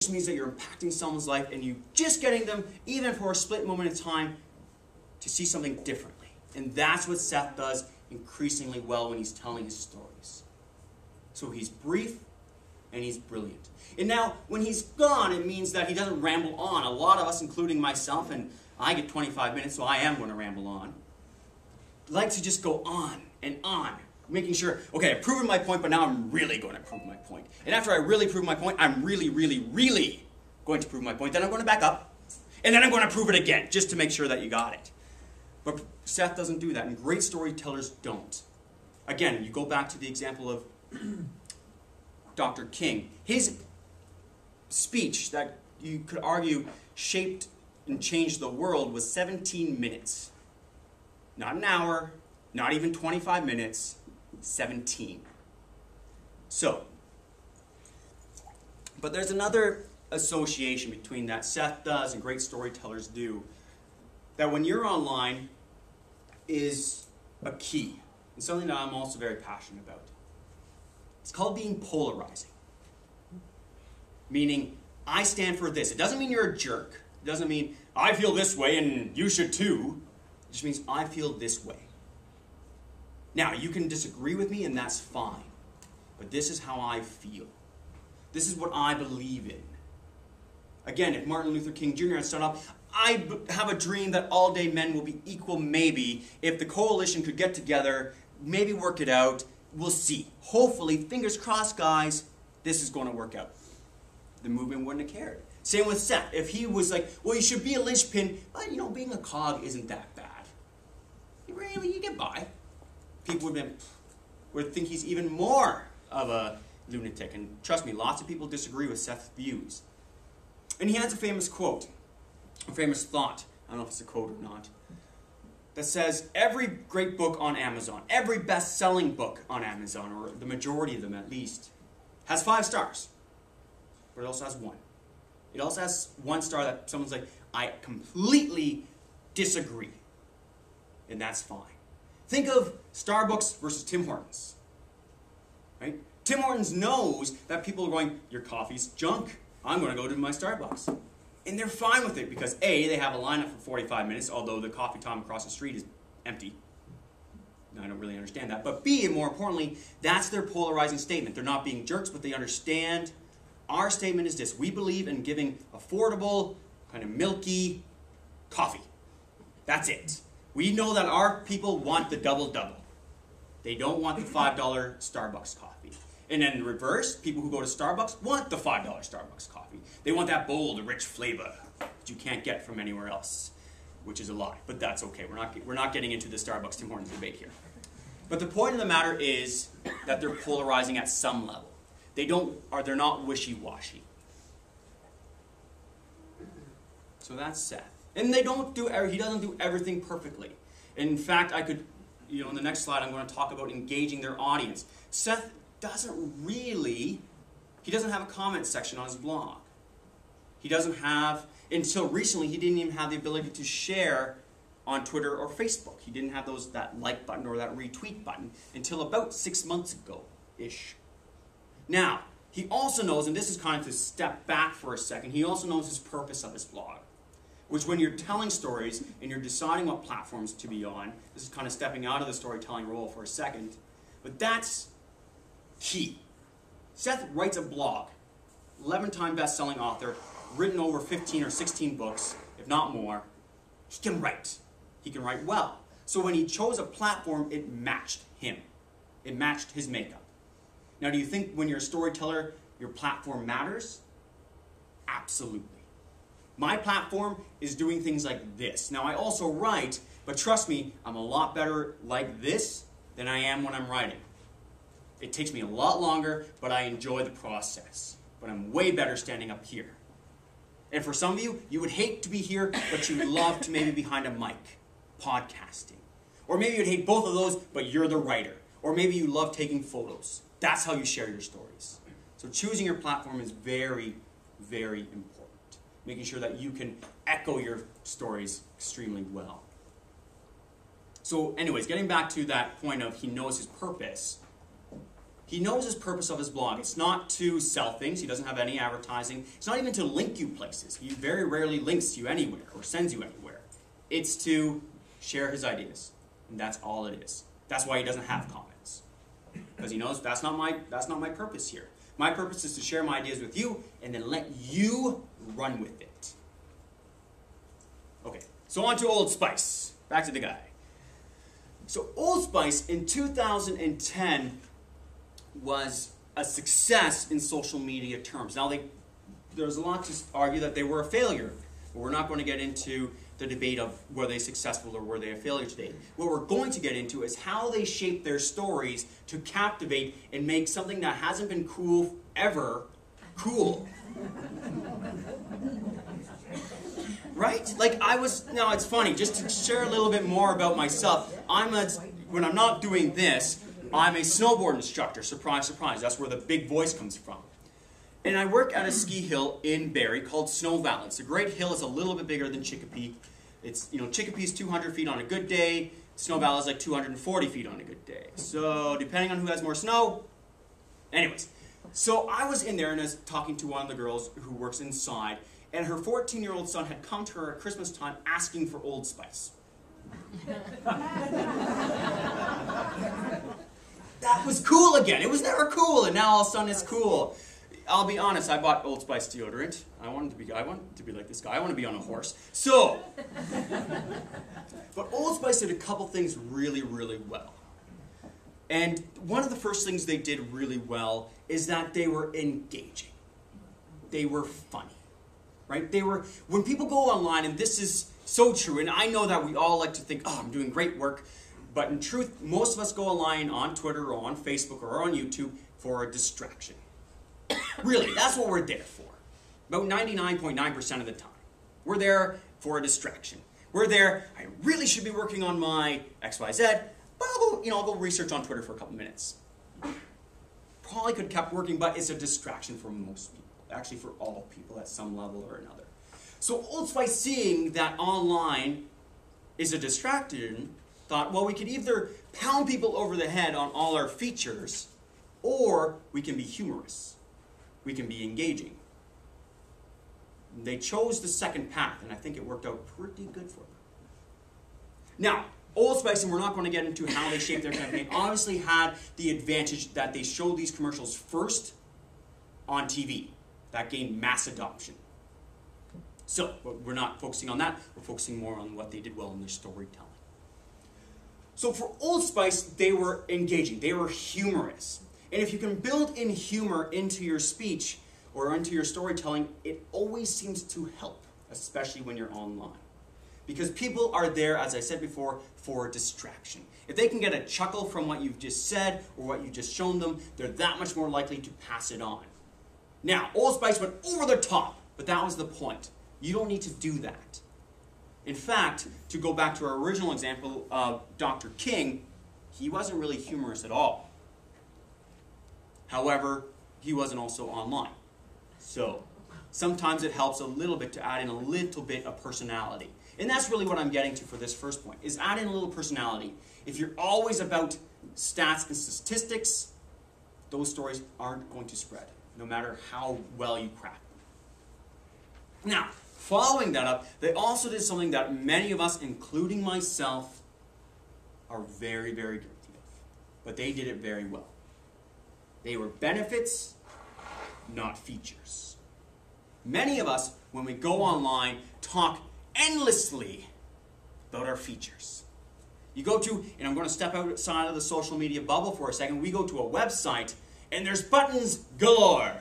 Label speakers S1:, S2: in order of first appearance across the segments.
S1: just means that you're impacting someone's life and you just getting them, even for a split moment in time, to see something differently. And that's what Seth does increasingly well when he's telling his stories. So he's brief and he's brilliant. And now, when he's gone, it means that he doesn't ramble on. A lot of us, including myself, and I get 25 minutes, so I am going to ramble on, like to just go on and on, making sure, okay, I've proven my point, but now I'm really going to prove my point. And after I really prove my point, I'm really, really, really going to prove my point. Then I'm going to back up, and then I'm going to prove it again, just to make sure that you got it. But Seth doesn't do that, and great storytellers don't. Again, you go back to the example of Dr. King. His speech that you could argue shaped and changed the world was 17 minutes. Not an hour, not even 25 minutes, 17. So, but there's another association between that Seth does and great storytellers do, that when you're online is a key, and something that I'm also very passionate about. It's called being polarizing. Meaning, I stand for this. It doesn't mean you're a jerk. It doesn't mean, I feel this way and you should too. It just means, I feel this way. Now, you can disagree with me and that's fine. But this is how I feel. This is what I believe in. Again, if Martin Luther King Jr. had stood up, I have a dream that all day men will be equal maybe. If the coalition could get together, maybe work it out. We'll see. Hopefully, fingers crossed, guys, this is going to work out. The movement wouldn't have cared. Same with Seth. If he was like, well, you should be a linchpin, but, you know, being a cog isn't that bad. Really, you get by. People would think he's even more of a lunatic. And trust me, lots of people disagree with Seth's views. And he has a famous quote, a famous thought, I don't know if it's a quote or not, that says every great book on Amazon, every best-selling book on Amazon, or the majority of them at least, has 5 stars. But it also has 1. It also has 1 star that someone's like, I completely disagree. And that's fine. Think of Starbucks versus Tim Hortons. Right? Tim Hortons knows that people are going, your coffee's junk. I'm going to go to my Starbucks. And they're fine with it because A, they have a lineup for 45 minutes, although the coffee time across the street is empty. I don't really understand that. But B, and more importantly, that's their polarizing statement. They're not being jerks, but they understand. Our statement is this. We believe in giving affordable, kind of milky coffee. That's it. We know that our people want the double-double. They don't want the $5 Starbucks coffee. And then in reverse, people who go to Starbucks want the $5 Starbucks coffee. They want that bold, rich flavor that you can't get from anywhere else, which is a lie. But that's okay. We're not getting into the Starbucks Tim Hortons debate here. But the point of the matter is that they're polarizing at some level. They're not wishy-washy. So that's Seth. And he doesn't do everything perfectly. In fact, in the next slide, I'm going to talk about engaging their audience. Seth he doesn't have a comment section on his blog. He doesn't have, until recently, he didn't even have the ability to share on Twitter or Facebook. He didn't have that like button or that retweet button until about 6 months ago-ish. Now, he also knows, and this is kind of to step back for a second, he also knows his purpose of his blog. Which when you're telling stories and you're deciding what platforms to be on, this is kind of stepping out of the storytelling role for a second, but that's key. Seth writes a blog, 11-time best-selling author, written over 15 or 16 books, if not more. He can write. He can write well. So when he chose a platform, it matched him. It matched his makeup. Now, do you think when you're a storyteller, your platform matters? Absolutely. My platform is doing things like this. Now, I also write, but trust me, I'm a lot better like this than I am when I'm writing. It takes me a lot longer, but I enjoy the process. But I'm way better standing up here. And for some of you, you would hate to be here, but you would love to maybe behind a mic, podcasting. Or maybe you'd hate both of those, but you're the writer. Or maybe you love taking photos. That's how you share your stories. So choosing your platform is very, very important. Making sure that you can echo your stories extremely well. So anyways, getting back to that point of he knows his purpose, He knows his purpose of his blog. It's not to sell things. He doesn't have any advertising. It's not even to link you places. He very rarely links you anywhere or sends you anywhere. It's to share his ideas. And that's all it is. That's why he doesn't have comments. Because he knows that's not my purpose here. My purpose is to share my ideas with you and then let you run with it. Okay, so on to Old Spice. Back to the guy. So Old Spice in 2010 was a success in social media terms. Now, there's a lot to argue that they were a failure, but we're not going to get into the debate of were they successful or were they a failure today. What we're going to get into is how they shape their stories to captivate and make something that hasn't been cool ever cool. Right? Like now it's funny, just to share a little bit more about myself, when I'm not doing this, I'm a snowboard instructor. Surprise, surprise. That's where the big voice comes from. And I work at a ski hill in Barrie called Snow Valley. It's a great hill. It's a little bit bigger than Chicopee. Chicopee is 200 feet on a good day. Snow Valley is like 240 feet on a good day. So depending on who has more snow. Anyways, so I was in there and I was talking to one of the girls who works inside, and her 14-year-old son had come to her at Christmas time asking for Old Spice. That was cool again. It was never cool, and now all of a sudden it's cool. I'll be honest, I bought Old Spice deodorant. I wanted to be like this guy. I want to be on a horse. So, but Old Spice did a couple things really, really well. And one of the first things they did really well is that they were engaging. They were funny, right? When people go online, and this is so true, and I know that we all like to think, oh, I'm doing great work. But in truth, most of us go online on Twitter or on Facebook or on YouTube for a distraction. Really, that's what we're there for. About 99.9% of the time. We're there for a distraction. We're there, I really should be working on my XYZ, but I'll go research on Twitter for a couple minutes. Probably could have kept working, but it's a distraction for most people. Actually, for all people at some level or another. So Old Spice, seeing that online is a distraction, thought, well, we could either pound people over the head on all our features, or we can be humorous. We can be engaging. They chose the second path, and I think it worked out pretty good for them. Now, Old Spice, and we're not going to get into how they shaped their campaign, obviously had the advantage that they showed these commercials first on TV. That gained mass adoption. So, we're not focusing on that. We're focusing more on what they did well in their storytelling. So for Old Spice, they were engaging. They were humorous. And if you can build in humor into your speech or into your storytelling, it always seems to help, especially when you're online. Because people are there, as I said before, for a distraction. If they can get a chuckle from what you've just said or what you've just shown them, they're that much more likely to pass it on. Now, Old Spice went over the top, but that was the point. You don't need to do that. In fact, to go back to our original example of Dr. King, he wasn't really humorous at all. However, he wasn't also online. So, sometimes it helps a little bit to add in a little bit of personality. And that's really what I'm getting to for this first point, is add in a little personality. If you're always about stats and statistics, those stories aren't going to spread, no matter how well you craft them. Now, following that up, they also did something that many of us, including myself, are very, very guilty of. But they did it very well. They were benefits, not features. Many of us, when we go online, talk endlessly about our features. You go to, and I'm going to step outside of the social media bubble for a second, we go to a website, and there's buttons galore.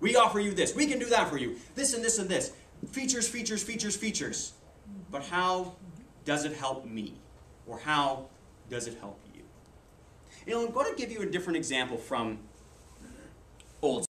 S1: We offer you this, we can do that for you, this and this and this. Features, features, features, features. But how does it help me? Or how does it help you? I'm going to give you a different example from Old